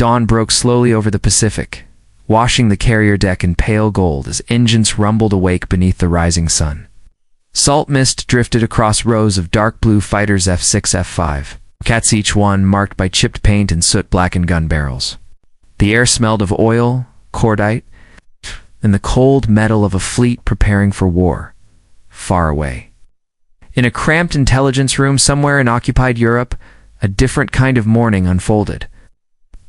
dawn broke slowly over the Pacific, washing the carrier deck in pale gold as engines rumbled awake beneath the rising sun. Salt mist drifted across rows of dark blue fighters F6F-5, Hellcats, each one marked by chipped paint and soot-blackened gun barrels. The air smelled of oil, cordite, and the cold metal of a fleet preparing for war, far away. In a cramped intelligence room somewhere in occupied Europe, a different kind of morning unfolded.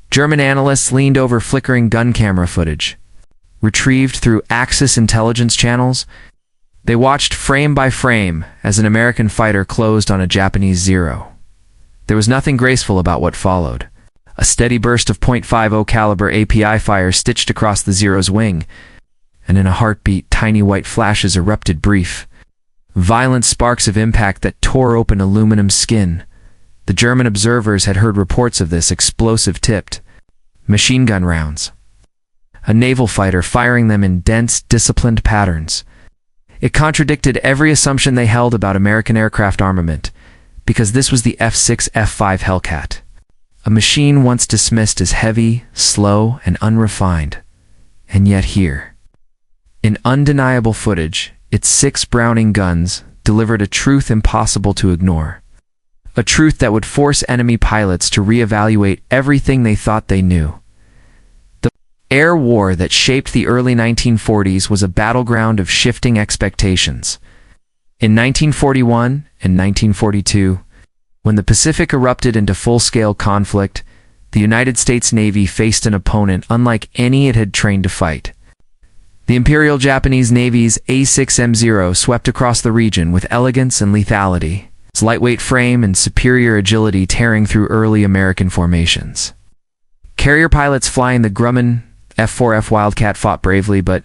German analysts leaned over flickering gun camera footage. Retrieved through Axis intelligence channels, they watched frame by frame as an American fighter closed on a Japanese Zero. There was nothing graceful about what followed. A steady burst of .50 caliber API fire stitched across the Zero's wing, and in a heartbeat, tiny white flashes erupted brief. Violent sparks of impact that tore open aluminum skin. The German observers had heard reports of this explosive tipped machine gun rounds. A naval fighter firing them in dense, disciplined patterns. It contradicted every assumption they held about American aircraft armament, because this was the F6F-5 Hellcat, a machine once dismissed as heavy, slow, and unrefined. And yet here, in undeniable footage, its 6 Browning guns delivered a truth impossible to ignore. A truth that would force enemy pilots to reevaluate everything they thought they knew. The air war that shaped the early 1940s was a battleground of shifting expectations. In 1941 and 1942, when the Pacific erupted into full-scale conflict, the United States Navy faced an opponent unlike any it had trained to fight. The Imperial Japanese Navy's A6M0 swept across the region with elegance and lethality, its lightweight frame and superior agility tearing through early American formations. Carrier pilots flying the Grumman F4F Wildcat fought bravely, but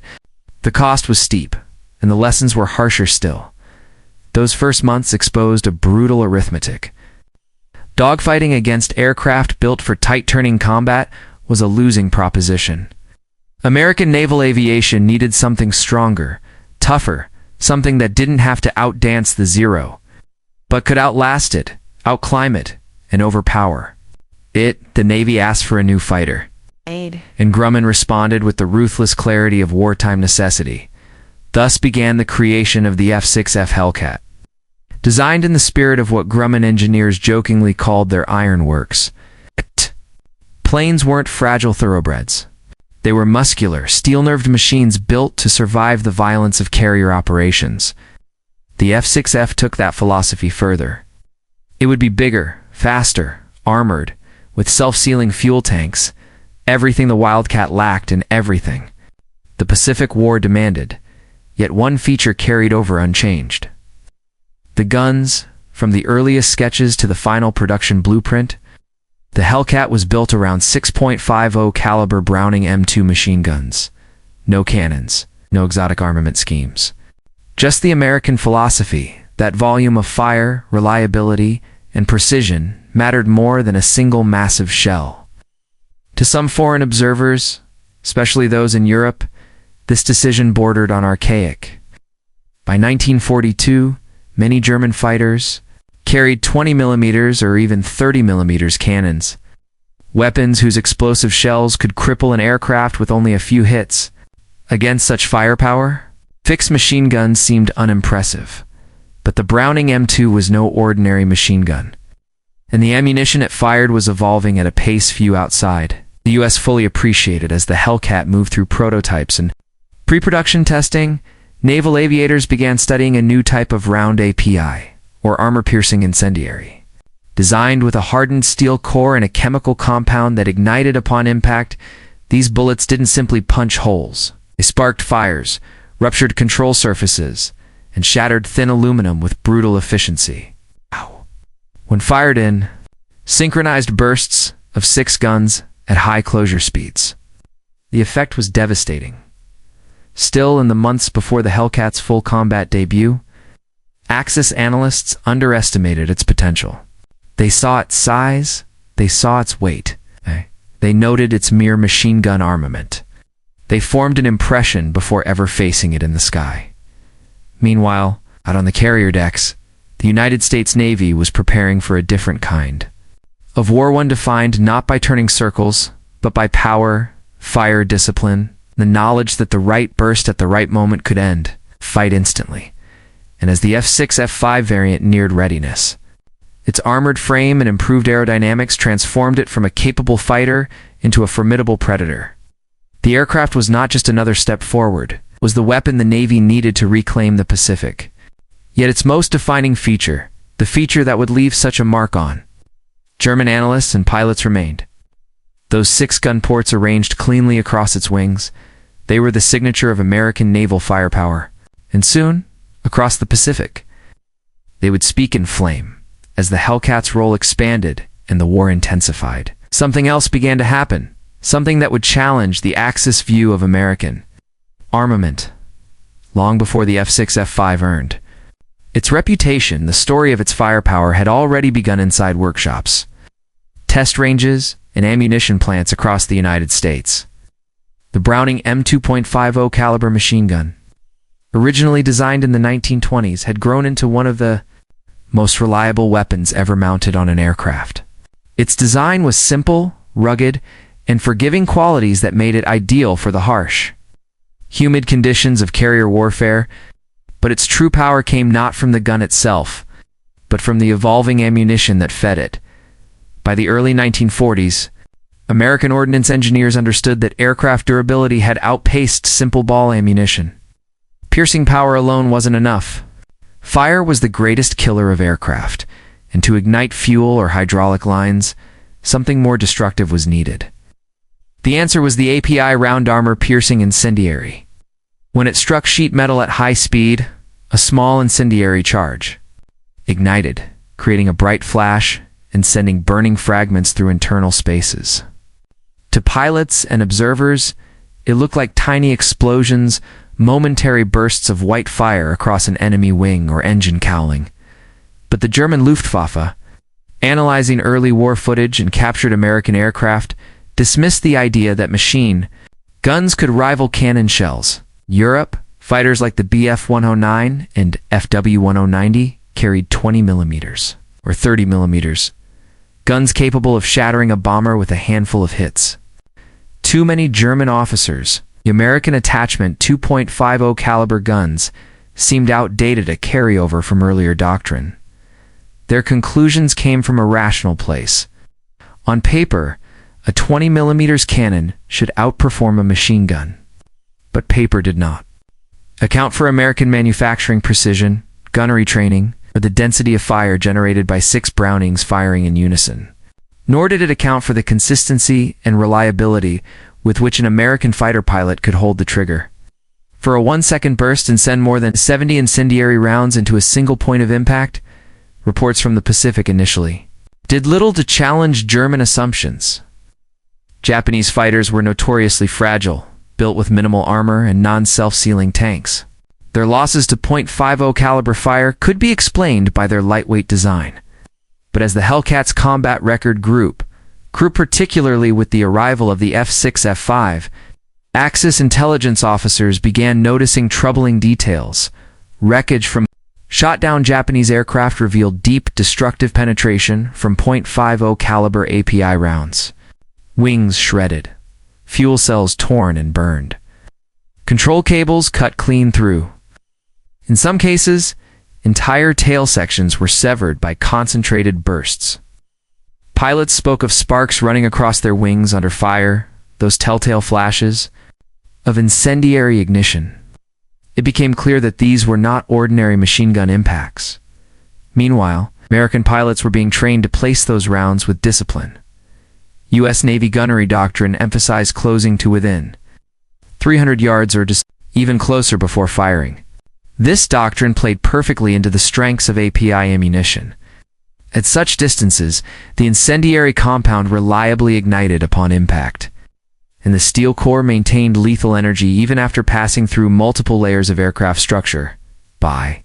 the cost was steep, and the lessons were harsher still. Those first months exposed a brutal arithmetic. Dogfighting against aircraft built for tight-turning combat was a losing proposition. American naval aviation needed something stronger, tougher, something that didn't have to outdance the Zero, but could outlast it, outclimb it, and overpower. The Navy asked for a new fighter. And Grumman responded with the ruthless clarity of wartime necessity. Thus began the creation of the F6F Hellcat. Designed in the spirit of what Grumman engineers jokingly called their iron works. Planes weren't fragile thoroughbreds. They were muscular, steel-nerved machines built to survive the violence of carrier operations. The F6F took that philosophy further. It would be bigger, faster, armored, with self-sealing fuel tanks, everything the Wildcat lacked and everything the Pacific War demanded, yet one feature carried over unchanged. The guns, from the earliest sketches to the final production blueprint, the Hellcat was built around 6.50 caliber Browning M2 machine guns. No cannons, no exotic armament schemes. Just the American philosophy that volume of fire, reliability, and precision mattered more than a single massive shell. To some foreign observers, especially those in Europe, this decision bordered on archaic. By 1942, many German fighters carried 20mm or even 30mm cannons, weapons whose explosive shells could cripple an aircraft with only a few hits. Against such firepower, fixed machine guns seemed unimpressive. But the Browning M2 was no ordinary machine gun, and the ammunition it fired was evolving at a pace few outside the U.S. fully appreciated. As the Hellcat moved through prototypes and pre-production testing, naval aviators began studying a new type of round API, or armor-piercing incendiary. Designed with a hardened steel core and a chemical compound that ignited upon impact, these bullets didn't simply punch holes. They sparked fires, ruptured control surfaces, and shattered thin aluminum with brutal efficiency. Wow. When fired in, synchronized bursts of 6 guns at high closure speeds. The effect was devastating. Still, in the months before the Hellcat's full combat debut, Axis analysts underestimated its potential. They saw its size, they saw its weight, they noted its mere machine gun armament. They formed an impression before ever facing it in the sky. Meanwhile, out on the carrier decks, the United States Navy was preparing for a different kind of war, one defined not by turning circles, but by power, fire discipline, the knowledge that the right burst at the right moment could end fight instantly. And as the F6F-5 variant neared readiness, its armored frame and improved aerodynamics transformed it from a capable fighter into a formidable predator. The aircraft was not just another step forward, it was the weapon the Navy needed to reclaim the Pacific. Yet its most defining feature, the feature that would leave such a mark on German analysts and pilots, remained. Those 6-gun ports arranged cleanly across its wings, they were the signature of American naval firepower. And soon, across the Pacific, they would speak in flame. As the Hellcats' role expanded and the war intensified, something else began to happen, something that would challenge the Axis view of American armament. Long before the F6F-5 earned its reputation, the story of its firepower had already begun inside workshops, test ranges, and ammunition plants across the United States. The Browning M2.50 caliber machine gun, originally designed in the 1920s, had grown into one of the most reliable weapons ever mounted on an aircraft. Its design was simple, rugged, and forgiving qualities that made it ideal for the harsh, humid conditions of carrier warfare, but its true power came not from the gun itself, but from the evolving ammunition that fed it. By the early 1940s, American ordnance engineers understood that aircraft durability had outpaced simple ball ammunition. Piercing power alone wasn't enough. Fire was the greatest killer of aircraft, and to ignite fuel or hydraulic lines, something more destructive was needed. The answer was the API round armor piercing incendiary. When it struck sheet metal at high speed, a small incendiary charge ignited, creating a bright flash and sending burning fragments through internal spaces. To pilots and observers, it looked like tiny explosions, momentary bursts of white fire across an enemy wing or engine cowling. But the German Luftwaffe, analyzing early war footage and captured American aircraft, dismissed the idea that machine guns could rival cannon shells. Europe, fighters like the Bf-109 and FW-1090 carried 20 millimeters or 30 millimeters, guns capable of shattering a bomber with a handful of hits. Too many German officers, the American attachment .250 caliber guns, seemed outdated, a carryover from earlier doctrine. Their conclusions came from a rational place. On paper, a 20 millimeters cannon should outperform a machine gun. But paper did not account for American manufacturing precision, gunnery training, or the density of fire generated by 6 Brownings firing in unison. Nor did it account for the consistency and reliability with which an American fighter pilot could hold the trigger. For a 1-second burst and send more than 70 incendiary rounds into a single point of impact, reports from the Pacific initially did little to challenge German assumptions. Japanese fighters were notoriously fragile, built with minimal armor and non-self-sealing tanks. Their losses to .50 caliber fire could be explained by their lightweight design. But as the Hellcats' combat record grew particularly with the arrival of the F6F-5, Axis intelligence officers began noticing troubling details. Wreckage from shot-down Japanese aircraft revealed deep, destructive penetration from .50 caliber API rounds. Wings shredded, fuel cells torn and burned, control cables cut clean through. In some cases, entire tail sections were severed by concentrated bursts. Pilots spoke of sparks running across their wings under fire, those telltale flashes of incendiary ignition. It became clear that these were not ordinary machine gun impacts. Meanwhile, American pilots were being trained to place those rounds with discipline. U.S. Navy gunnery doctrine emphasized closing to within 300 yards or even closer before firing. This doctrine played perfectly into the strengths of API ammunition. At such distances, the incendiary compound reliably ignited upon impact, and the steel core maintained lethal energy even after passing through multiple layers of aircraft structure. By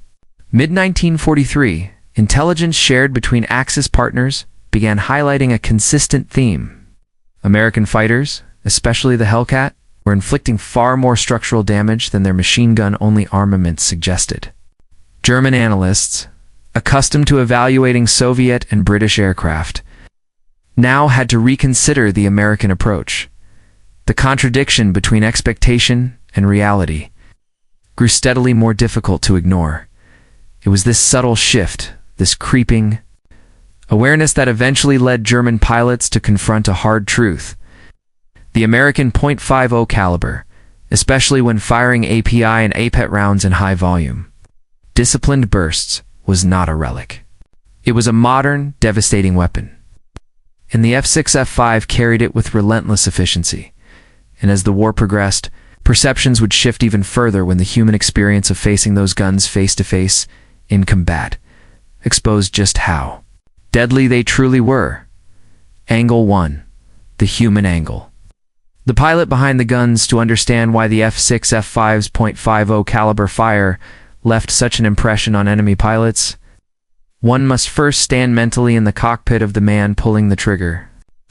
mid-1943, intelligence shared between Axis partners began highlighting a consistent theme. American fighters, especially the Hellcat, were inflicting far more structural damage than their machine gun-only armaments suggested. German analysts, accustomed to evaluating Soviet and British aircraft, now had to reconsider the American approach. The contradiction between expectation and reality grew steadily more difficult to ignore. It was this subtle shift, this creeping awareness that eventually led German pilots to confront a hard truth. The American .50 caliber, especially when firing API and APET rounds in high volume, disciplined bursts, was not a relic. It was a modern, devastating weapon. And the F6F-5 carried it with relentless efficiency. And as the war progressed, perceptions would shift even further when the human experience of facing those guns face-to-face in combat exposed just how deadly they truly were. Angle 1. The human angle. The pilot behind the guns to understand why the F6F-5's .50 caliber fire left such an impression on enemy pilots, one must first stand mentally in the cockpit of the man pulling the trigger.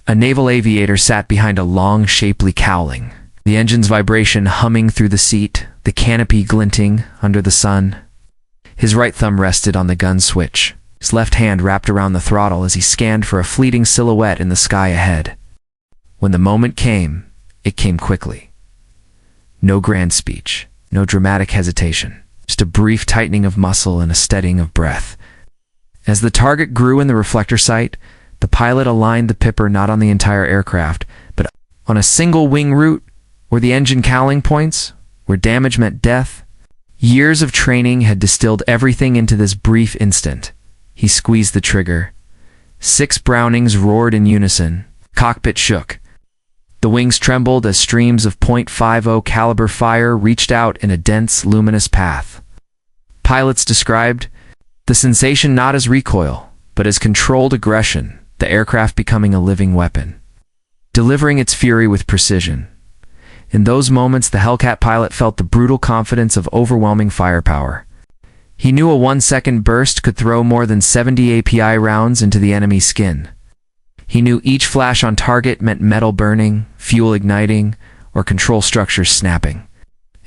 A naval aviator sat behind a long, shapely cowling, the engine's vibration humming through the seat, the canopy glinting under the sun. His right thumb rested on the gun switch, his left hand wrapped around the throttle as he scanned for a fleeting silhouette in the sky ahead. When the moment came, it came quickly. No grand speech, no dramatic hesitation, just a brief tightening of muscle and a steadying of breath. As the target grew in the reflector sight, the pilot aligned the pipper not on the entire aircraft, but on a single wing root, where the engine cowling points, where damage meant death. Years of training had distilled everything into this brief instant. He squeezed the trigger. 6 Brownings roared in unison. Cockpit shook. The wings trembled as streams of .50 caliber fire reached out in a dense, luminous path. Pilots described the sensation not as recoil, but as controlled aggression, the aircraft becoming a living weapon, delivering its fury with precision. In those moments, the Hellcat pilot felt the brutal confidence of overwhelming firepower. He knew a 1-second burst could throw more than 70 API rounds into the enemy's skin. He knew each flash on target meant metal burning, fuel igniting, or control structures snapping.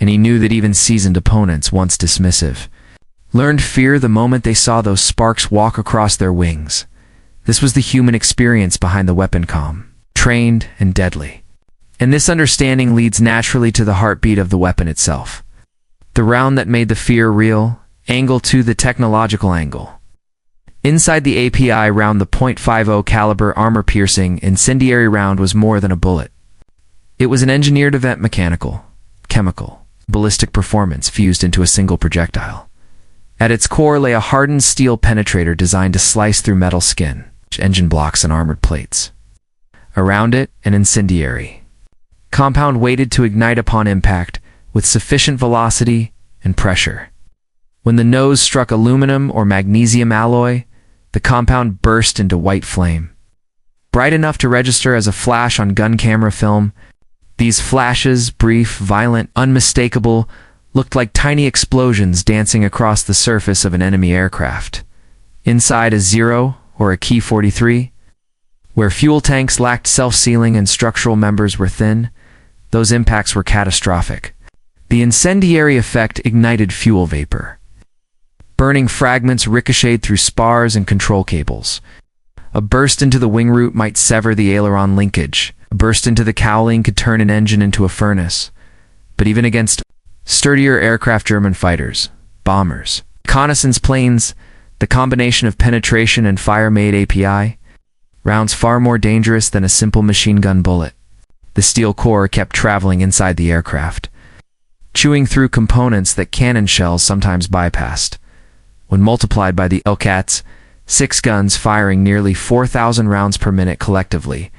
And he knew that even seasoned opponents, once dismissive, learned fear the moment they saw those sparks walk across their wings. This was the human experience behind the weapon calm, trained and deadly. And this understanding leads naturally to the heartbeat of the weapon itself. The round that made the fear real, angle 2, the technological angle. Inside the API round, the .50 caliber armor-piercing incendiary round was more than a bullet. It was an engineered event, mechanical, chemical, ballistic performance fused into a single projectile. At its core lay a hardened steel penetrator designed to slice through metal skin, engine blocks, and armored plates. Around it, an incendiary compound waited to ignite upon impact with sufficient velocity and pressure. When the nose struck aluminum or magnesium alloy, the compound burst into white flame. Bright enough to register as a flash on gun camera film, these flashes, brief, violent, unmistakable, looked like tiny explosions dancing across the surface of an enemy aircraft. Inside a Zero or a Key 43, where fuel tanks lacked self-sealing and structural members were thin, those impacts were catastrophic. The incendiary effect ignited fuel vapor. Burning fragments ricocheted through spars and control cables. A burst into the wing root might sever the aileron linkage. A burst into the cowling could turn an engine into a furnace. But even against sturdier aircraft, German fighters, bombers, reconnaissance planes, the combination of penetration and fire made API rounds far more dangerous than a simple machine gun bullet. The steel core kept traveling inside the aircraft, chewing through components that cannon shells sometimes bypassed. When multiplied by the Hellcats, 6 guns firing nearly 4,000 rounds per minute collectively,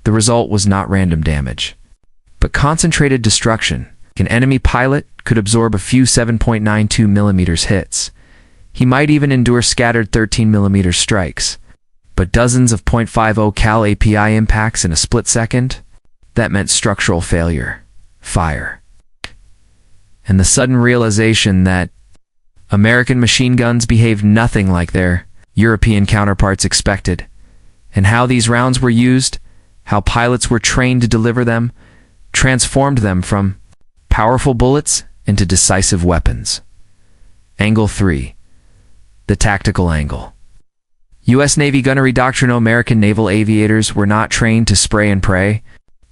the result was not random damage, but concentrated destruction. An enemy pilot could absorb a few 7.92 mm hits. He might even endure scattered 13 mm strikes. But dozens of .50 cal API impacts in a split second? That meant structural failure, fire, and the sudden realization that American machine guns behaved nothing like their European counterparts expected, and how these rounds were used, how pilots were trained to deliver them, transformed them from powerful bullets into decisive weapons. Angle 3. The tactical angle. U.S. Navy gunnery doctrine. American naval aviators were not trained to spray and pray.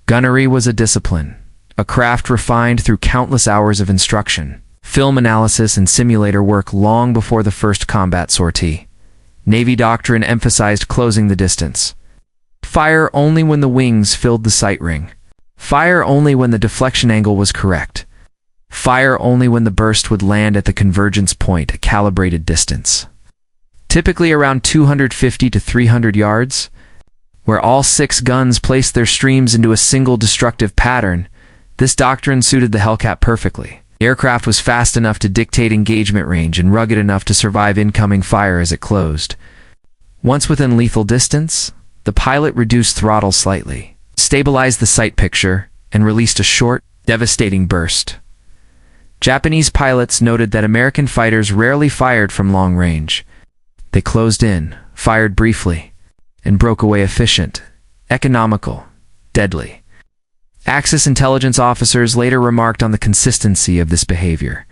Gunnery was a discipline, a craft refined through countless hours of instruction, film analysis, and simulator work long before the first combat sortie. Navy doctrine emphasized closing the distance. Fire only when the wings filled the sight ring. Fire only when the deflection angle was correct. Fire only when the burst would land at the convergence point, a calibrated distance. Typically around 250 to 300 yards, where all 6 guns placed their streams into a single destructive pattern. This doctrine suited the Hellcat perfectly. The aircraft was fast enough to dictate engagement range and rugged enough to survive incoming fire as it closed. Once within lethal distance, the pilot reduced throttle slightly, stabilized the sight picture, and released a short, devastating burst. Japanese pilots noted that American fighters rarely fired from long range. They closed in, fired briefly, and broke away efficient, economical, deadly. Axis intelligence officers later remarked on the consistency of this behavior.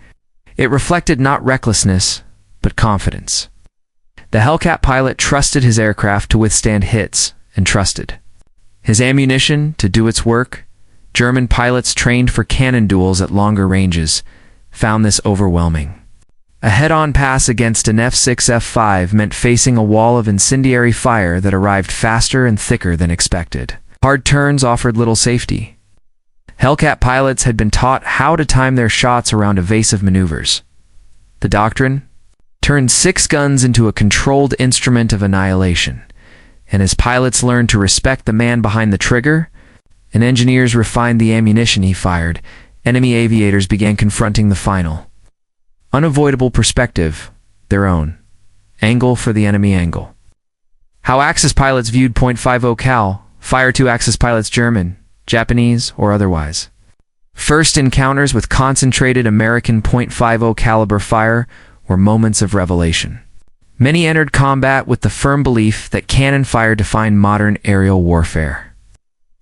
It reflected not recklessness, but confidence. The Hellcat pilot trusted his aircraft to withstand hits, and trusted his ammunition to do its work. German pilots trained for cannon duels at longer ranges found this overwhelming. A head-on pass against an F6F-5 meant facing a wall of incendiary fire that arrived faster and thicker than expected. Hard turns offered little safety. Hellcat pilots had been taught how to time their shots around evasive maneuvers. The doctrine turned 6 guns into a controlled instrument of annihilation, and as pilots learned to respect the man behind the trigger, and engineers refined the ammunition he fired, enemy aviators began confronting the final, unavoidable perspective, their own angle for the enemy angle. How Axis pilots viewed .50 cal, fire to Axis pilots German, Japanese, or otherwise. First encounters with concentrated American .50 caliber fire were moments of revelation. Many entered combat with the firm belief that cannon fire defined modern aerial warfare.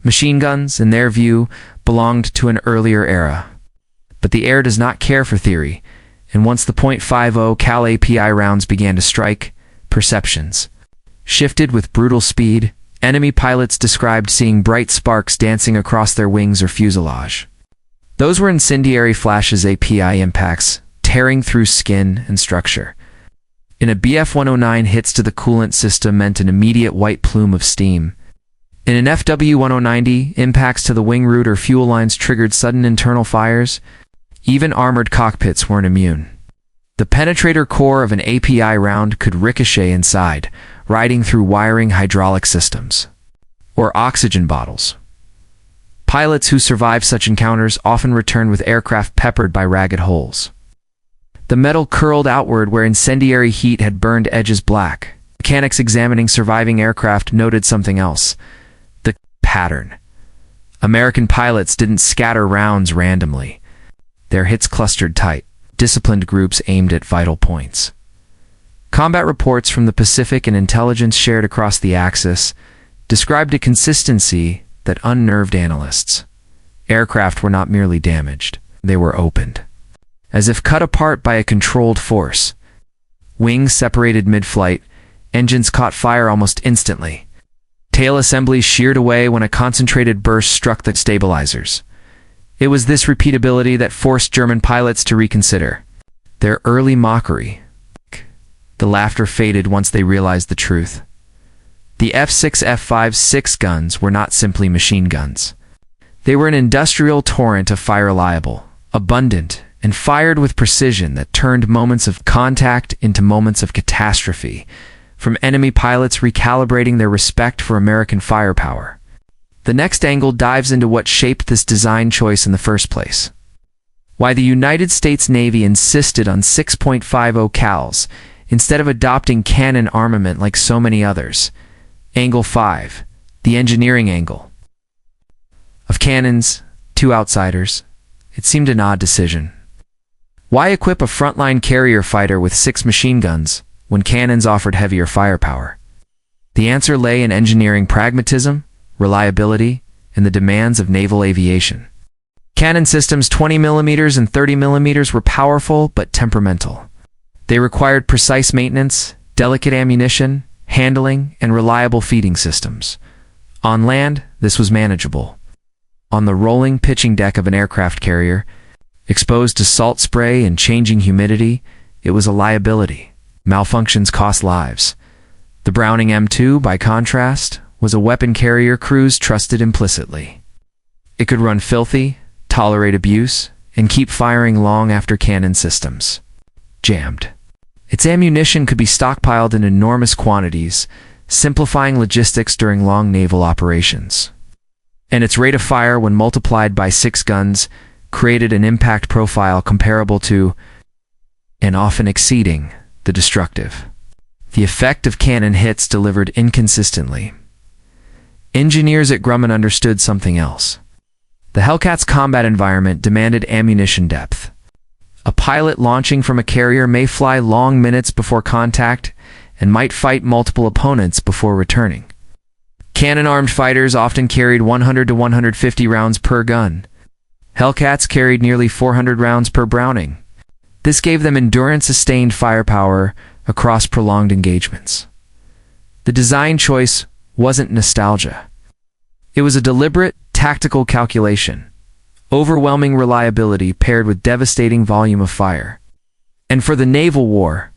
Machine guns, in their view, belonged to an earlier era. But the air does not care for theory, and once the .50 cal API rounds began to strike, perceptions shifted with brutal speed. Enemy pilots described seeing bright sparks dancing across their wings or fuselage. Those were incendiary flashes, API impacts, tearing through skin and structure. In a BF-109, hits to the coolant system meant an immediate white plume of steam. In an FW-1090, impacts to the wing root or fuel lines triggered sudden internal fires. Even armored cockpits weren't immune. The penetrator core of an API round could ricochet inside, riding through wiring hydraulic systems, or oxygen bottles. Pilots who survived such encounters often returned with aircraft peppered by ragged holes. The metal curled outward where incendiary heat had burned edges black. Mechanics examining surviving aircraft noted something else: the pattern. American pilots didn't scatter rounds randomly. Their hits clustered tight, disciplined groups aimed at vital points. Combat reports from the Pacific and intelligence shared across the Axis described a consistency that unnerved analysts. Aircraft were not merely damaged, they were opened, as if cut apart by a controlled force. Wings separated mid-flight, engines caught fire almost instantly. Tail assemblies sheared away when a concentrated burst struck the stabilizers. It was this repeatability that forced German pilots to reconsider their early mockery. The laughter faded once they realized the truth. The F6F-5's 6 guns were not simply machine guns. They were an industrial torrent of fire, reliable, abundant, and fired with precision that turned moments of contact into moments of catastrophe, from enemy pilots recalibrating their respect for American firepower. The next angle dives into what shaped this design choice in the first place. Why the United States Navy insisted on 6.50 cals instead of adopting cannon armament like so many others. Angle 5, the engineering angle. Of cannons, 2 outsiders, it seemed an odd decision. Why equip a frontline carrier fighter with 6 machine guns when cannons offered heavier firepower? The answer lay in engineering pragmatism, reliability, and the demands of naval aviation. Cannon systems 20mm and 30mm were powerful but temperamental. They required precise maintenance, delicate ammunition, handling, and reliable feeding systems. On land, this was manageable. On the rolling pitching deck of an aircraft carrier, exposed to salt spray and changing humidity, it was a liability. Malfunctions cost lives. The Browning M2, by contrast, was a weapon carrier crews trusted implicitly. It could run filthy, tolerate abuse, and keep firing long after cannon systems jammed. Its ammunition could be stockpiled in enormous quantities, simplifying logistics during long naval operations. And its rate of fire, when multiplied by 6 guns, created an impact profile comparable to, and often exceeding, the destructive. The effect of cannon hits delivered inconsistently. Engineers at Grumman understood something else. The Hellcat's combat environment demanded ammunition depth. A pilot launching from a carrier may fly long minutes before contact and might fight multiple opponents before returning. Cannon-armed fighters often carried 100 to 150 rounds per gun. Hellcats carried nearly 400 rounds per Browning. This gave them endurance-sustained firepower across prolonged engagements. The design choice wasn't nostalgia. It was a deliberate, tactical calculation. Overwhelming reliability paired with devastating volume of fire. And for the naval war,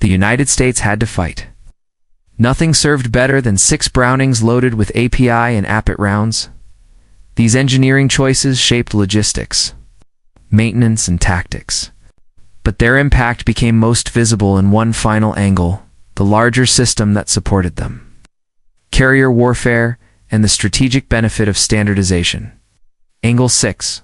the United States had to fight. Nothing served better than 6 Brownings loaded with API and Appet rounds. These engineering choices shaped logistics, maintenance, and tactics. But their impact became most visible in one final angle, the larger system that supported them. Carrier warfare and the strategic benefit of standardization. Angle 6.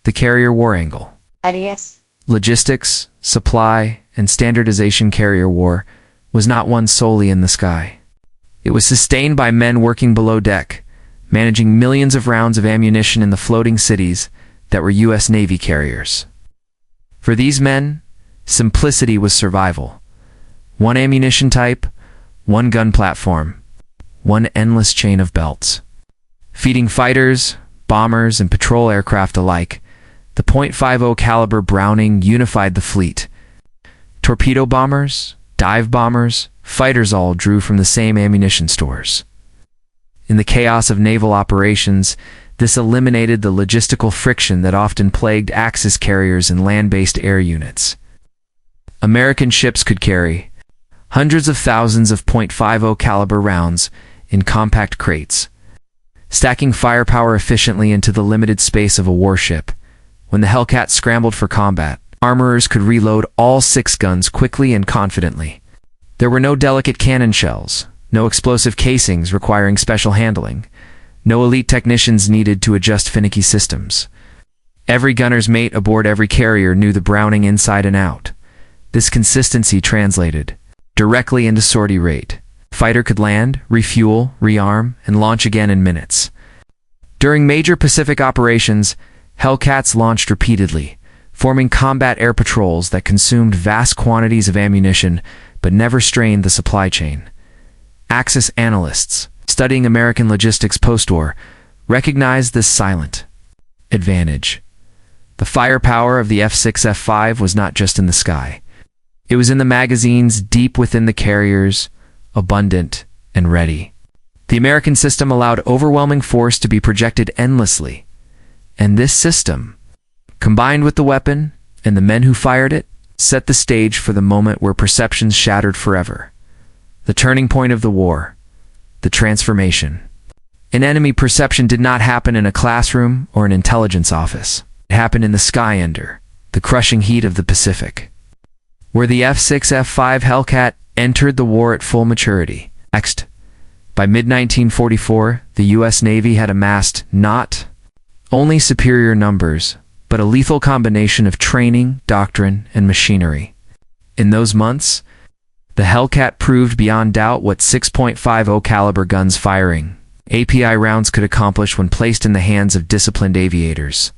The carrier war angle. Adios. Logistics, supply, and standardization. Carrier war was not won solely in the sky. It was sustained by men working below deck, managing millions of rounds of ammunition in the floating cities that were U.S. Navy carriers. For these men, simplicity was survival. One ammunition type, one gun platform, one endless chain of belts. Feeding fighters, bombers, and patrol aircraft alike, the .50 caliber Browning unified the fleet. Torpedo bombers, dive bombers, fighters all drew from the same ammunition stores. In the chaos of naval operations, this eliminated the logistical friction that often plagued Axis carriers and land-based air units. American ships could carry hundreds of thousands of .50 caliber rounds in compact crates, stacking firepower efficiently into the limited space of a warship. When the Hellcat scrambled for combat, armorers could reload all 6 guns quickly and confidently. There were no delicate cannon shells, no explosive casings requiring special handling, no elite technicians needed to adjust finicky systems. Every gunner's mate aboard every carrier knew the Browning inside and out. This consistency translated directly into sortie rate. Fighter could land, refuel, rearm, and launch again in minutes. During major Pacific operations, Hellcats launched repeatedly, forming combat air patrols that consumed vast quantities of ammunition but never strained the supply chain. Axis analysts, studying American logistics post-war, recognized this silent advantage. The firepower of the F6F-5 was not just in the sky. It was in the magazines deep within the carriers, abundant and ready. The American system allowed overwhelming force to be projected endlessly. And this system, combined with the weapon and the men who fired it, set the stage for the moment where perceptions shattered forever. The turning point of the war, the transformation. An enemy perception did not happen in a classroom or an intelligence office. It happened in the sky under the crushing heat of the Pacific, where the F6F-5 Hellcat entered the war at full maturity. Next, by mid-1944, the U.S. Navy had amassed not only superior numbers, but a lethal combination of training, doctrine, and machinery. In those months, the Hellcat proved beyond doubt what 6.50 caliber guns firing API rounds could accomplish when placed in the hands of disciplined aviators.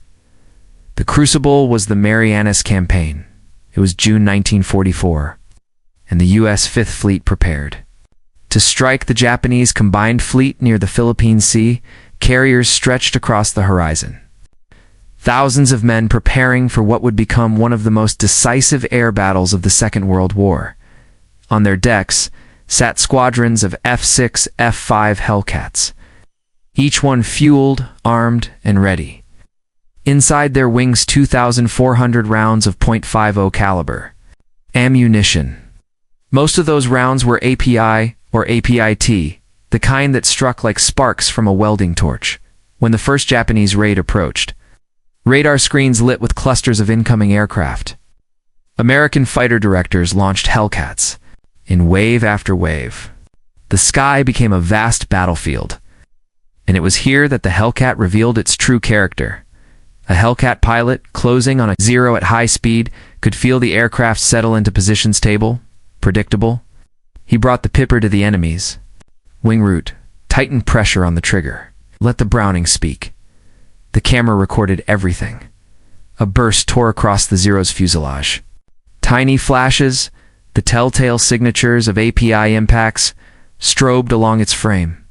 The crucible was the Marianas Campaign. It was June 1944, and the U.S. Fifth Fleet prepared to strike the Japanese combined fleet near the Philippine Sea. Carriers stretched across the horizon. Thousands of men preparing for what would become one of the most decisive air battles of the Second World War. On their decks sat squadrons of F6F-5 Hellcats, each one fueled, armed, and ready. Inside their wings 2,400 rounds of .50 caliber ammunition. Most of those rounds were API or APIT, the kind that struck like sparks from a welding torch. When the first Japanese raid approached, radar screens lit with clusters of incoming aircraft. American fighter directors launched Hellcats in wave after wave. The sky became a vast battlefield, and it was here that the Hellcat revealed its true character. A Hellcat pilot, closing on a zero at high speed, could feel the aircraft settle into position stable, predictable. He brought the pipper to the enemies. Wing root, tightened pressure on the trigger. Let the Browning speak. The camera recorded everything. A burst tore across the Zero's fuselage. Tiny flashes, the telltale signatures of API impacts, strobed along its frame.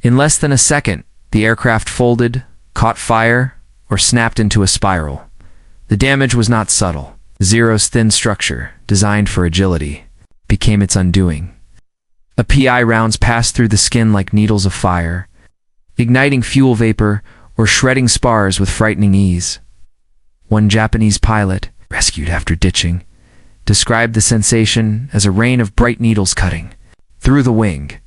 In less than a second, the aircraft folded, caught fire, or snapped into a spiral. The damage was not subtle. Zero's thin structure, designed for agility, became its undoing. API rounds passed through the skin like needles of fire, igniting fuel vapor or shredding spars with frightening ease. One Japanese pilot, rescued after ditching, described the sensation as a rain of bright needles cutting through the wing.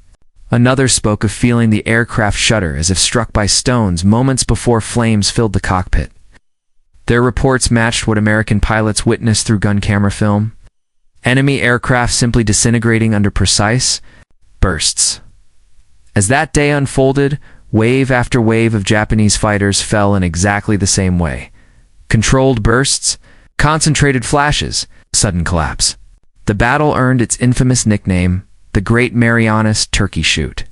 Another spoke of feeling the aircraft shudder as if struck by stones moments before flames filled the cockpit. Their reports matched what American pilots witnessed through gun camera film. Enemy aircraft simply disintegrating under precise bursts. As that day unfolded, wave after wave of Japanese fighters fell in exactly the same way. Controlled bursts, concentrated flashes, sudden collapse. The battle earned its infamous nickname, the Great Marianas Turkey Shoot.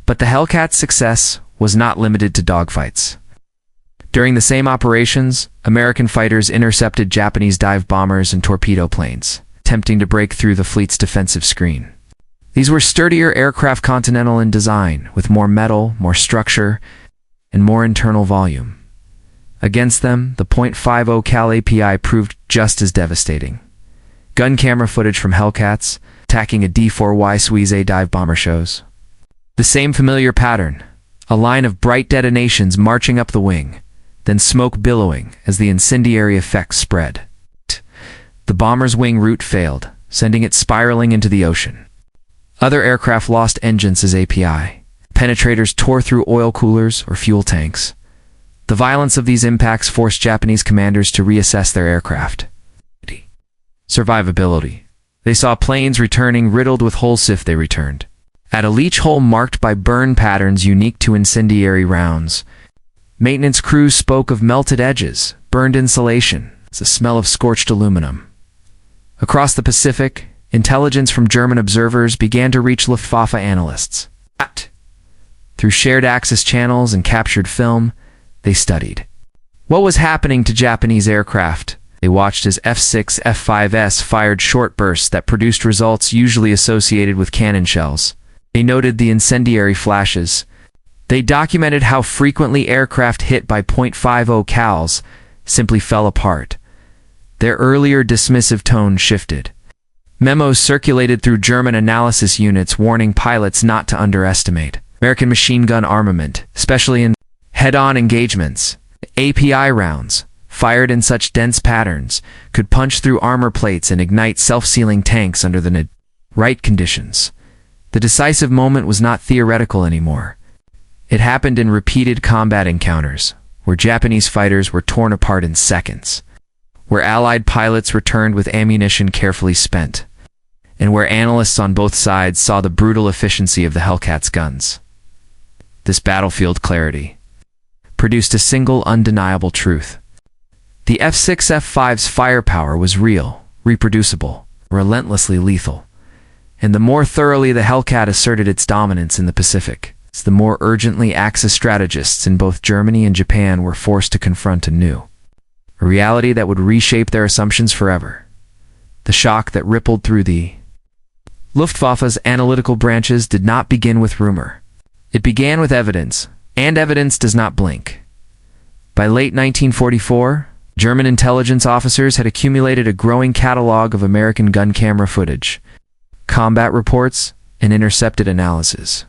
But the Hellcat's success was not limited to dogfights. During the same operations, American fighters intercepted Japanese dive bombers and torpedo planes, attempting to break through the fleet's defensive screen. These were sturdier aircraft, continental in design, with more metal, more structure, and more internal volume. Against them, the .50 cal API proved just as devastating. Gun camera footage from Hellcats attacking a D4Y Suisse dive bomber shows the same familiar pattern, a line of bright detonations marching up the wing, then smoke billowing as the incendiary effects spread. The bomber's wing root failed, sending it spiraling into the ocean. Other aircraft lost engines as API. Penetrators tore through oil coolers or fuel tanks. The violence of these impacts forced Japanese commanders to reassess their aircraft. Survivability. They saw planes returning riddled with holes if they returned. At a leach hole marked by burn patterns unique to incendiary rounds, maintenance crews spoke of melted edges, burned insulation, the smell of scorched aluminum. Across the Pacific, intelligence from German observers began to reach Luftwaffe analysts. Through shared access channels and captured film, they studied what was happening to Japanese aircraft. They watched as F6F-5s fired short bursts that produced results usually associated with cannon shells. They noted the incendiary flashes. They documented how frequently aircraft hit by .50 cals simply fell apart. Their earlier dismissive tone shifted. Memos circulated through German analysis units warning pilots not to underestimate American machine gun armament, especially in head-on engagements. API rounds, fired in such dense patterns, could punch through armor plates and ignite self-sealing tanks under the right conditions. The decisive moment was not theoretical anymore. It happened in repeated combat encounters, where Japanese fighters were torn apart in seconds, where Allied pilots returned with ammunition carefully spent, and where analysts on both sides saw the brutal efficiency of the Hellcats' guns. This battlefield clarity produced a single undeniable truth. The F6F-5's firepower was real, reproducible, relentlessly lethal. And the more thoroughly the Hellcat asserted its dominance in the Pacific, the more urgently Axis strategists in both Germany and Japan were forced to confront anew a reality that would reshape their assumptions forever. The shock that rippled through the Luftwaffe's analytical branches did not begin with rumor. It began with evidence, and evidence does not blink. By late 1944, German intelligence officers had accumulated a growing catalog of American gun camera footage, combat reports, and intercepted analysis.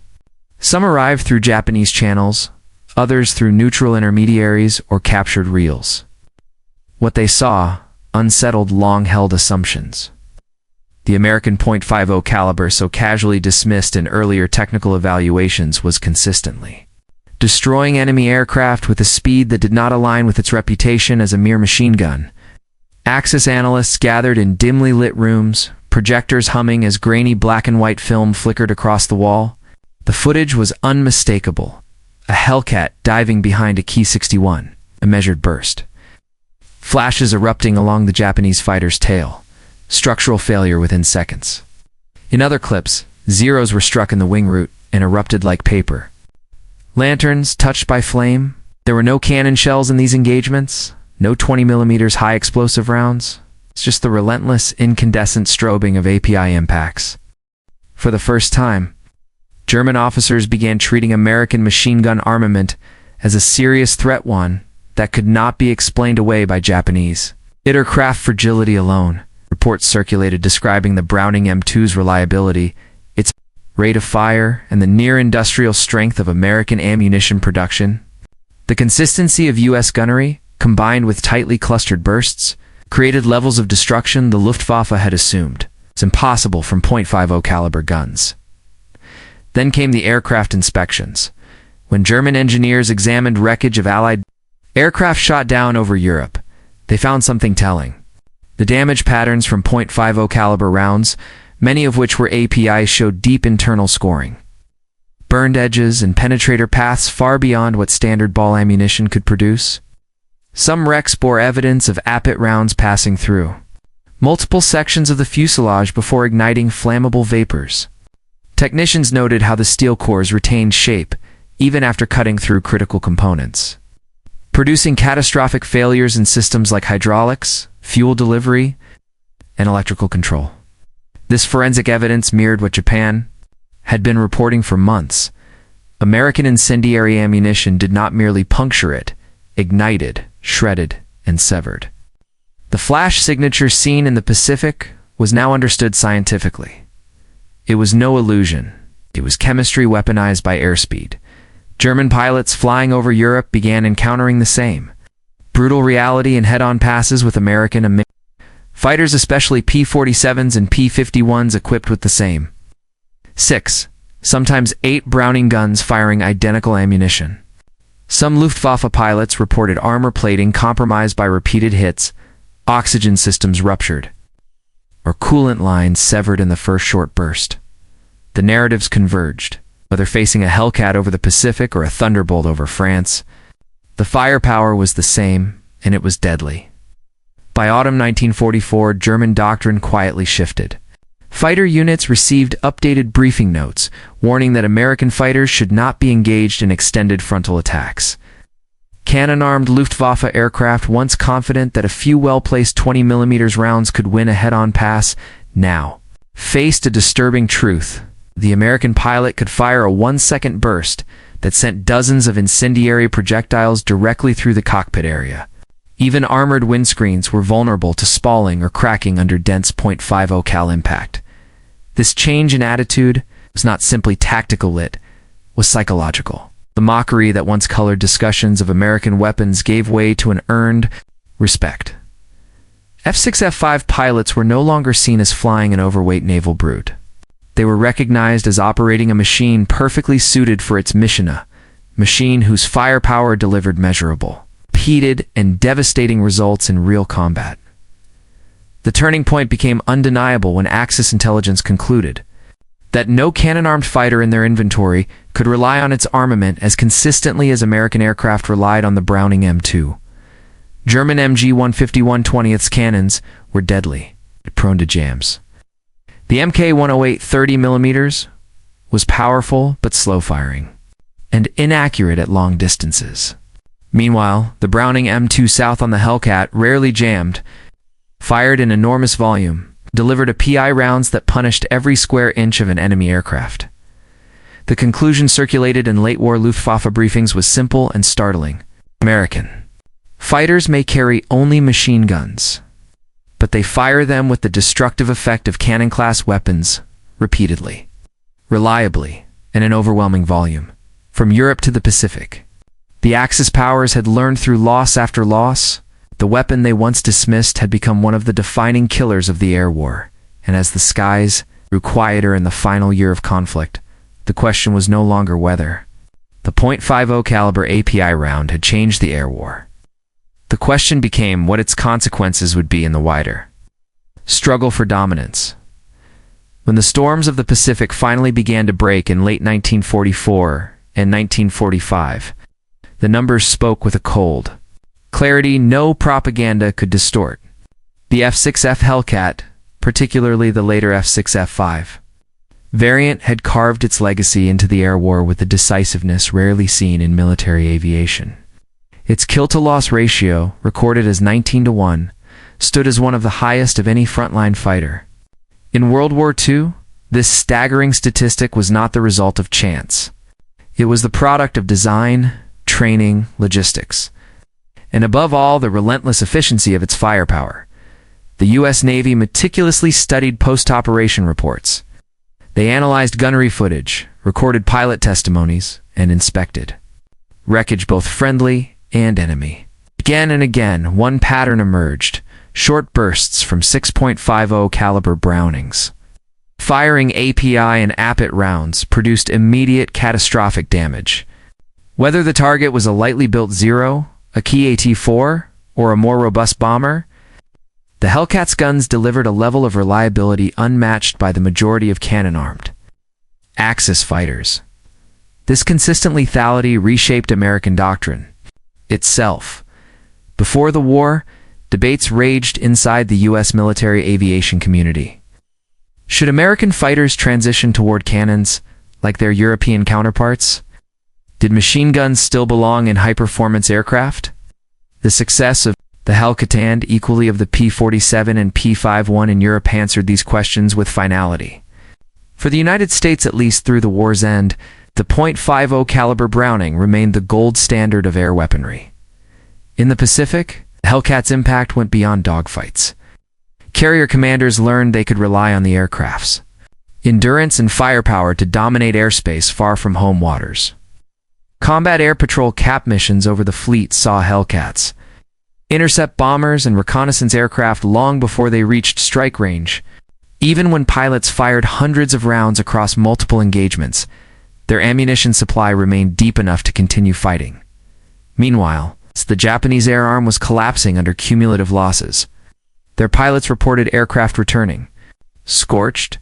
Some arrived through Japanese channels, others through neutral intermediaries or captured reels. What they saw unsettled long-held assumptions. The American .50 caliber, so casually dismissed in earlier technical evaluations, was consistently destroying enemy aircraft with a speed that did not align with its reputation as a mere machine gun. Axis analysts gathered in dimly lit rooms, projectors humming as grainy black and white film flickered across the wall. The footage was unmistakable. A Hellcat diving behind a Ki 61, a measured burst. Flashes erupting along the Japanese fighter's tail. Structural failure within seconds. In other clips, zeros were struck in the wing root and erupted like paper. Lanterns touched by flame. There were no cannon shells in these engagements, no 20mm high explosive rounds. It's just the relentless, incandescent strobing of API impacts. For the first time, German officers began treating American machine gun armament as a serious threat, one that could not be explained away by Japanese aircraft fragility alone. Reports circulated describing the Browning M2's reliability, its rate of fire, and the near-industrial strength of American ammunition production. The consistency of U.S. gunnery, combined with tightly clustered bursts, created levels of destruction the Luftwaffe had assumed. It's impossible from .50 caliber guns. Then came the aircraft inspections. When German engineers examined wreckage of Allied aircraft shot down over Europe, they found something telling. The damage patterns from .50 caliber rounds, many of which were API, showed deep internal scoring. Burned edges and penetrator paths far beyond what standard ball ammunition could produce. Some wrecks bore evidence of Appet rounds passing through multiple sections of the fuselage before igniting flammable vapors. Technicians noted how the steel cores retained shape even after cutting through critical components, producing catastrophic failures in systems like hydraulics, fuel delivery, and electrical control. This forensic evidence mirrored what Japan had been reporting for months. American incendiary ammunition did not merely puncture it, ignited, shredded, and severed. The flash signature seen in the Pacific was now understood scientifically. It was no illusion. It was chemistry weaponized by airspeed. German pilots flying over Europe began encountering the same brutal reality in head-on passes with American fighters, especially P-47s and P-51s equipped with the same 6, sometimes 8 Browning guns firing identical ammunition. Some Luftwaffe pilots reported armor plating compromised by repeated hits, oxygen systems ruptured, or coolant lines severed in the first short burst. The narratives converged. Whether facing a Hellcat over the Pacific or a Thunderbolt over France, the firepower was the same, and it was deadly. By autumn 1944, German doctrine quietly shifted. Fighter units received updated briefing notes, warning that American fighters should not be engaged in extended frontal attacks. Cannon-armed Luftwaffe aircraft, once confident that a few well-placed 20mm rounds could win a head-on pass, now faced a disturbing truth. The American pilot could fire a 1-second burst that sent dozens of incendiary projectiles directly through the cockpit area. Even armored windscreens were vulnerable to spalling or cracking under dense .50 cal impact. This change in attitude was not simply tactical, it was psychological. The mockery that once colored discussions of American weapons gave way to an earned respect. F6F-5 pilots were no longer seen as flying an overweight naval brute. They were recognized as operating a machine perfectly suited for its mission, a machine whose firepower delivered measurable, repeated, and devastating results in real combat. The turning point became undeniable when Axis intelligence concluded that no cannon-armed fighter in their inventory could rely on its armament as consistently as American aircraft relied on the Browning M2. German MG-151 20th cannons were deadly, prone to jams. The Mk-108 30mm was powerful but slow-firing, and inaccurate at long distances. Meanwhile, the Browning M2 South on the Hellcat rarely jammed, fired in enormous volume, delivered API rounds that punished every square inch of an enemy aircraft. The conclusion circulated in late-war Luftwaffe briefings was simple and startling. American fighters may carry only machine guns, but they fire them with the destructive effect of cannon-class weapons, repeatedly, reliably, and an overwhelming volume. From Europe to the Pacific, the Axis powers had learned through loss after loss. The weapon they once dismissed had become one of the defining killers of the air war, and as the skies grew quieter in the final year of conflict, the question was no longer whether. The .50 caliber API round had changed the air war. The question became what its consequences would be in the wider struggle for dominance. When the storms of the Pacific finally began to break in late 1944 and 1945, the numbers spoke with a cold clarity no propaganda could distort. The F6F Hellcat, particularly the later F6F-5 variant, had carved its legacy into the air war with a decisiveness rarely seen in military aviation. Its kill-to-loss ratio, recorded as 19-1, stood as one of the highest of any frontline fighter. In World War II, this staggering statistic was not the result of chance. It was the product of design, training, logistics, and above all, the relentless efficiency of its firepower. The U.S. Navy meticulously studied post-operation reports. They analyzed gunnery footage, recorded pilot testimonies, and inspected wreckage, both friendly and enemy. Again and again, one pattern emerged: short bursts from 6.50 caliber Brownings. Firing API and APIT rounds produced immediate catastrophic damage. Whether the target was a lightly built Zero, a Key AT-4, or a more robust bomber, the Hellcat's guns delivered a level of reliability unmatched by the majority of cannon-armed Axis fighters. This consistent lethality reshaped American doctrine itself. Before the war, debates raged inside the U.S. military aviation community. Should American fighters transition toward cannons like their European counterparts? Did machine guns still belong in high-performance aircraft? The success of the Hellcat and equally of the P-47 and P-51 in Europe answered these questions with finality. For the United States, at least through the war's end, the .50 caliber Browning remained the gold standard of air weaponry. In the Pacific, the Hellcat's impact went beyond dogfights. Carrier commanders learned they could rely on the aircraft's endurance and firepower to dominate airspace far from home waters. Combat Air Patrol CAP missions over the fleet saw Hellcats intercept bombers and reconnaissance aircraft long before they reached strike range. Even when pilots fired hundreds of rounds across multiple engagements, their ammunition supply remained deep enough to continue fighting. Meanwhile, the Japanese air arm was collapsing under cumulative losses. Their pilots reported aircraft returning scorched,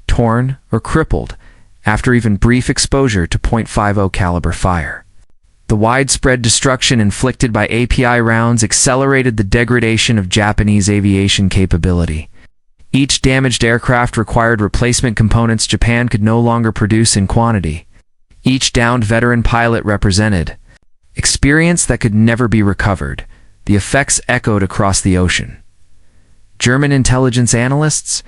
torn, or crippled after even brief exposure to .50 caliber fire. The widespread destruction inflicted by API rounds accelerated the degradation of Japanese aviation capability. Each damaged aircraft required replacement components Japan could no longer produce in quantity. Each downed veteran pilot represented experience that could never be recovered. The effects echoed across the ocean. German intelligence analysts,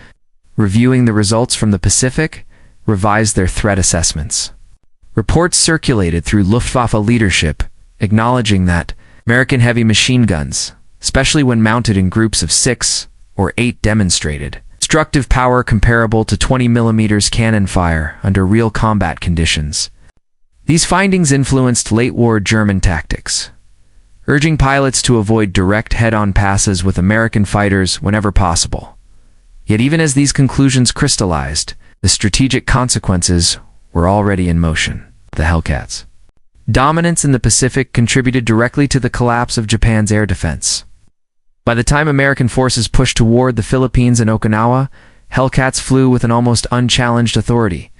reviewing the results from the Pacific, revised their threat assessments. Reports circulated through Luftwaffe leadership, acknowledging that American heavy machine guns, especially when mounted in groups of 6 or 8, demonstrated destructive power comparable to 20 mm cannon fire under real combat conditions. These findings influenced late-war German tactics, urging pilots to avoid direct head-on passes with American fighters whenever possible. Yet even as these conclusions crystallized, the strategic consequences were already in motion. The Hellcats' dominance in the Pacific contributed directly to the collapse of Japan's air defense. By the time American forces pushed toward the Philippines and Okinawa, Hellcats flew with an almost unchallenged authority.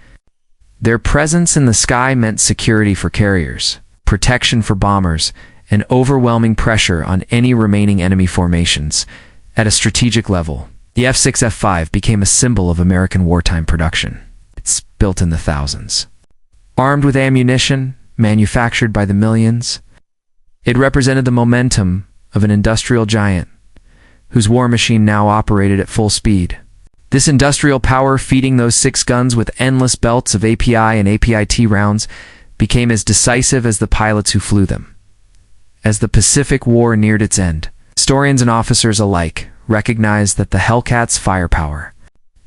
Their presence in the sky meant security for carriers, protection for bombers, and overwhelming pressure on any remaining enemy formations. At a strategic level, the F6F-5 became a symbol of American wartime production. It's built in the thousands. Armed with ammunition, manufactured by the millions, it represented the momentum of an industrial giant, whose war machine now operated at full speed. This industrial power, feeding those 6 guns with endless belts of API and APIT rounds, became as decisive as the pilots who flew them. As the Pacific War neared its end, historians and officers alike recognized that the Hellcats' firepower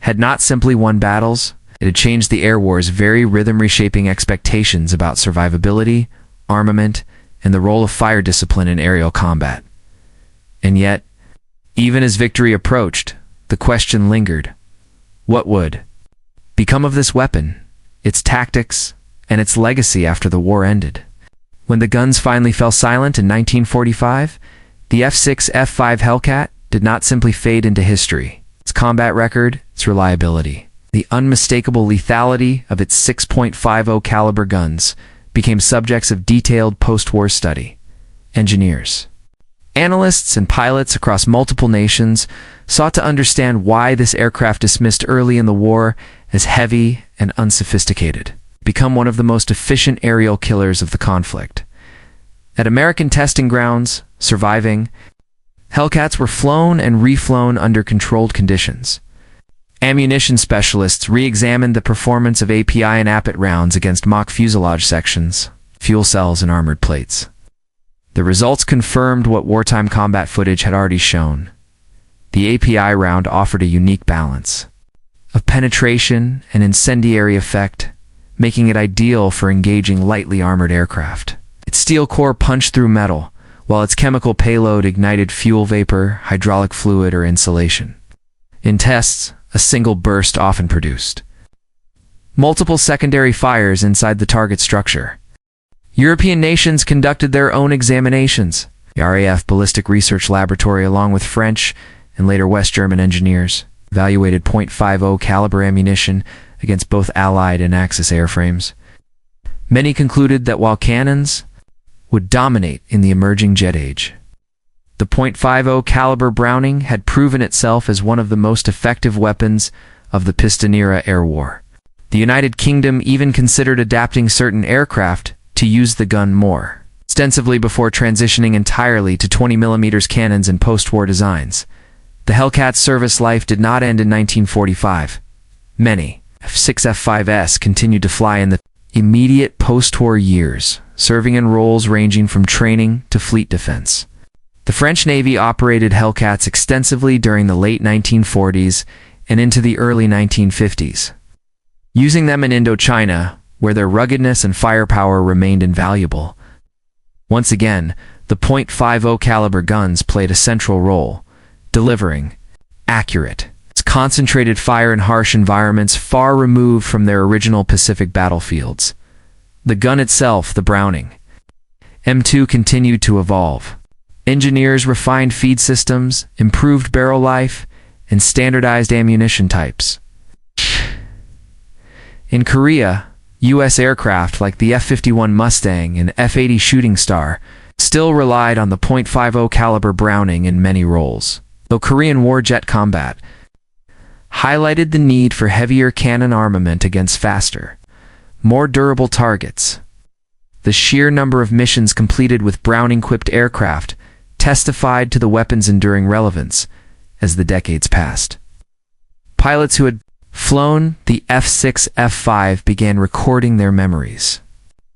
had not simply won battles, It had changed the air war's very rhythm, reshaping expectations about survivability, armament, and the role of fire discipline in aerial combat. And yet, even as victory approached, the question lingered: what would become of this weapon, its tactics, and its legacy after the war ended? When the guns finally fell silent in 1945, the F6F-5 Hellcat did not simply fade into history. Its combat record, its reliability, the unmistakable lethality of its 6.50 caliber guns became subjects of detailed post-war study. Engineers, analysts, and pilots across multiple nations sought to understand why this aircraft, dismissed early in the war as heavy and unsophisticated, become one of the most efficient aerial killers of the conflict. At American testing grounds, surviving, Hellcats were flown and reflown under controlled conditions. Ammunition specialists re-examined the performance of API and APIT rounds against mock fuselage sections, fuel cells, and armored plates. The results confirmed what wartime combat footage had already shown. The API round offered a unique balance of penetration and incendiary effect, making it ideal for engaging lightly armored aircraft. Its steel core punched through metal, while its chemical payload ignited fuel vapor, hydraulic fluid, or insulation. In tests, a single burst often produced multiple secondary fires inside the target structure. European nations conducted their own examinations. The RAF Ballistic Research Laboratory, along with French and later West German engineers, evaluated .50 caliber ammunition against both Allied and Axis airframes. Many concluded that while cannons would dominate in the emerging jet age, the .50 caliber Browning had proven itself as one of the most effective weapons of the Piston-era air war. The United Kingdom even considered adapting certain aircraft to use the gun more extensively before transitioning entirely to 20mm cannons in post-war designs. The Hellcat's service life did not end in 1945. Many F6F-5s continued to fly in the immediate post-war years, serving in roles ranging from training to fleet defense. The French Navy operated Hellcats extensively during the late 1940s and into the early 1950s, using them in Indochina, where their ruggedness and firepower remained invaluable. Once again, the .50 caliber guns played a central role, delivering accurate, concentrated fire in harsh environments far removed from their original Pacific battlefields. The gun itself, the Browning M2, continued to evolve. Engineers refined feed systems, improved barrel life, and standardized ammunition types. In Korea, U.S. aircraft like the F-51 Mustang and F-80 Shooting Star still relied on the .50 caliber Browning in many roles, though Korean War jet combat highlighted the need for heavier cannon armament against faster, more durable targets. The sheer number of missions completed with Browning-equipped aircraft testified to the weapon's enduring relevance as the decades passed. Pilots who had flown the F6F-5 began recording their memories.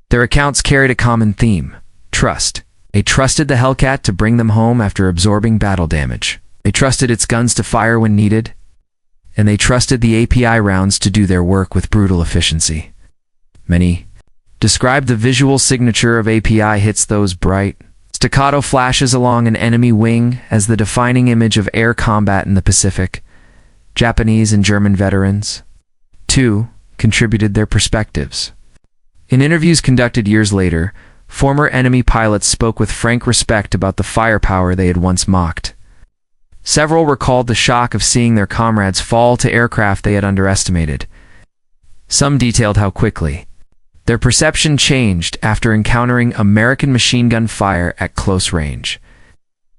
Their accounts carried a common theme: trust. They trusted the Hellcat to bring them home after absorbing battle damage. They trusted its guns to fire when needed, and they trusted the API rounds to do their work with brutal efficiency. Many described the visual signature of API hits, those bright, staccato flashes along an enemy wing, as the defining image of air combat in the Pacific. Japanese and German veterans, too, contributed their perspectives. In interviews conducted years later, former enemy pilots spoke with frank respect about the firepower they had once mocked. Several recalled the shock of seeing their comrades fall to aircraft they had underestimated. Some detailed how quickly their perception changed after encountering American machine gun fire at close range.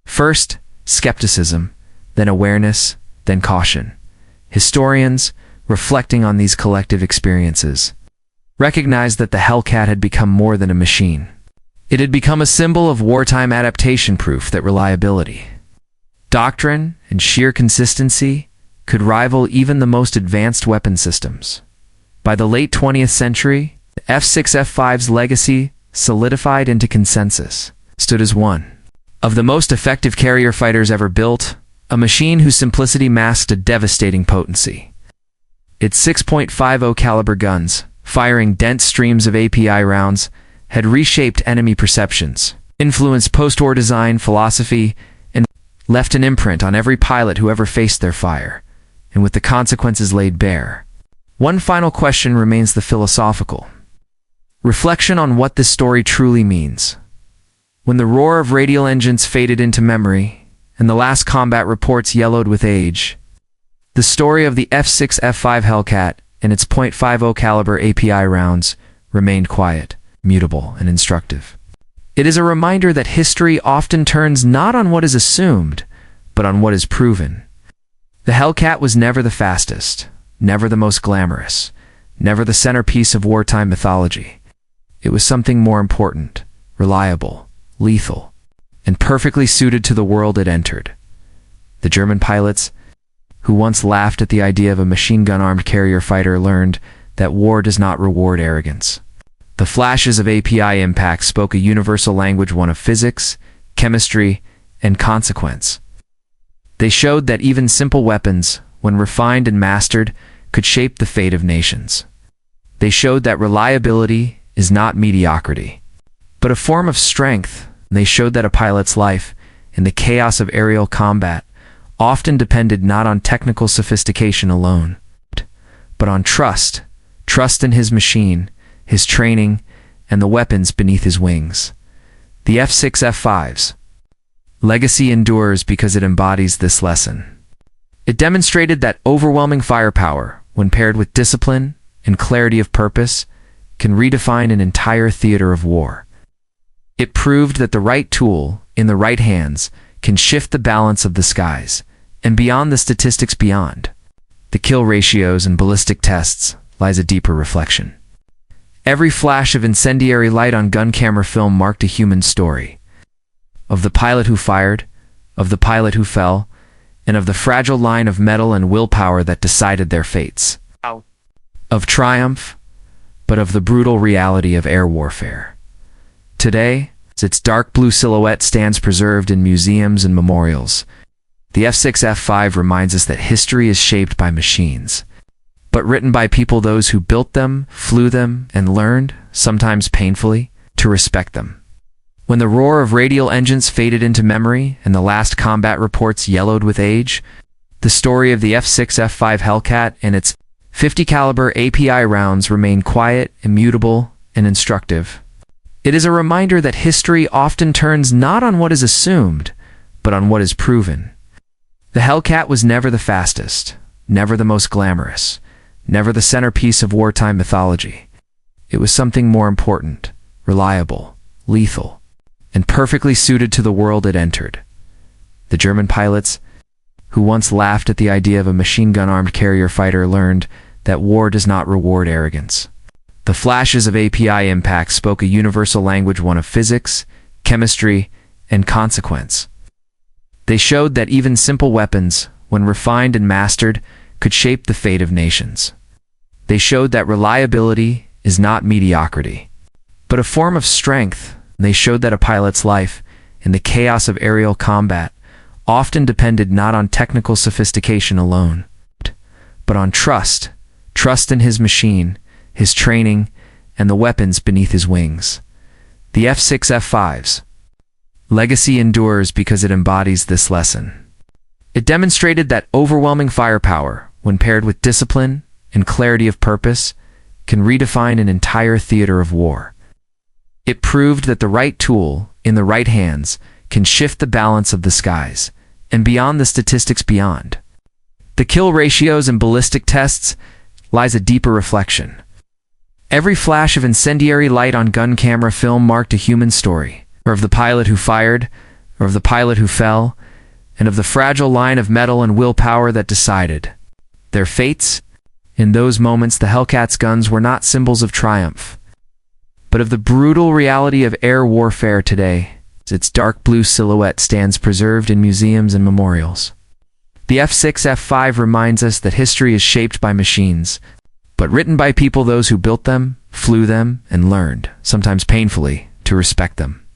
First, skepticism, then awareness, then caution. Historians, reflecting on these collective experiences, recognized that the Hellcat had become more than a machine. It had become a symbol of wartime adaptation, proof that reliability, doctrine, and sheer consistency could rival even the most advanced weapon systems. By the late 20th century, the F6F-5's legacy solidified into consensus, stood as one of the most effective carrier fighters ever built, a machine whose simplicity masked a devastating potency. Its 6.50 caliber guns, firing dense streams of API rounds, had reshaped enemy perceptions, influenced post-war design philosophy, and left an imprint on every pilot who ever faced their fire, and with the consequences laid bare. One final question remains the philosophical reflection on what this story truly means. When the roar of radial engines faded into memory, and the last combat reports yellowed with age, the story of the F6F-5 Hellcat and its .50 caliber API rounds remained quiet, mutable, and instructive. It is a reminder that history often turns not on what is assumed, but on what is proven. The Hellcat was never the fastest, never the most glamorous, never the centerpiece of wartime mythology. It was something more important, reliable, lethal, and perfectly suited to the world it entered. The German pilots, who once laughed at the idea of a machine-gun-armed carrier fighter, learned that war does not reward arrogance. The flashes of API impact spoke a universal language, one of physics, chemistry, and consequence. They showed that even simple weapons, when refined and mastered, could shape the fate of nations. They showed that reliability is not mediocrity, but a form of strength. They showed that a pilot's life, in the chaos of aerial combat, often depended not on technical sophistication alone, but on trust in his machine, his training, and the weapons beneath his wings. The F6F-5's legacy endures because it embodies this lesson. It demonstrated that overwhelming firepower, when paired with discipline and clarity of purpose, can redefine an entire theater of war. It proved that the right tool, in the right hands, can shift the balance of the skies, and beyond the statistics beyond the kill ratios and ballistic tests lies a deeper reflection. Every flash of incendiary light on gun camera film marked a human story. Of the pilot who fired, of the pilot who fell, and of the fragile line of metal and willpower that decided their fates. Of triumph, but of the brutal reality of air warfare. Today, its dark blue silhouette stands preserved in museums and memorials. The F6F-5 reminds us that history is shaped by machines, but written by people, those who built them, flew them, and learned, sometimes painfully, to respect them. When the roar of radial engines faded into memory and the last combat reports yellowed with age, the story of the F6F-5 Hellcat and its .50 caliber API rounds remained quiet, immutable, and instructive. It is a reminder that history often turns not on what is assumed, but on what is proven. The Hellcat was never the fastest, never the most glamorous, never the centerpiece of wartime mythology. It was something more important, reliable, lethal, and perfectly suited to the world it entered. The German pilots, who once laughed at the idea of a machine-gun-armed carrier fighter, learned that war does not reward arrogance. The flashes of API impact spoke a universal language, one of physics, chemistry, and consequence. They showed that even simple weapons, when refined and mastered, could shape the fate of nations. They showed that reliability is not mediocrity, but a form of strength. They showed that a pilot's life, in the chaos of aerial combat, often depended not on technical sophistication alone, but on trust in his machine, his training, and the weapons beneath his wings. The F6F-5's legacy endures because it embodies this lesson. It demonstrated that overwhelming firepower, when paired with discipline and clarity of purpose, can redefine an entire theater of war. It proved that the right tool, in the right hands, can shift the balance of the skies, and beyond the statistics beyond the kill ratios and ballistic tests lies a deeper reflection. Every flash of incendiary light on gun camera film marked a human story, or of the pilot who fired, or of the pilot who fell, and of the fragile line of metal and willpower that decided their fates. In those moments, the Hellcat's guns were not symbols of triumph, but of the brutal reality of air warfare today. Its dark blue silhouette stands preserved in museums and memorials. The F6F-5 reminds us that history is shaped by machines, but written by people, those who built them, flew them, and learned, sometimes painfully, to respect them.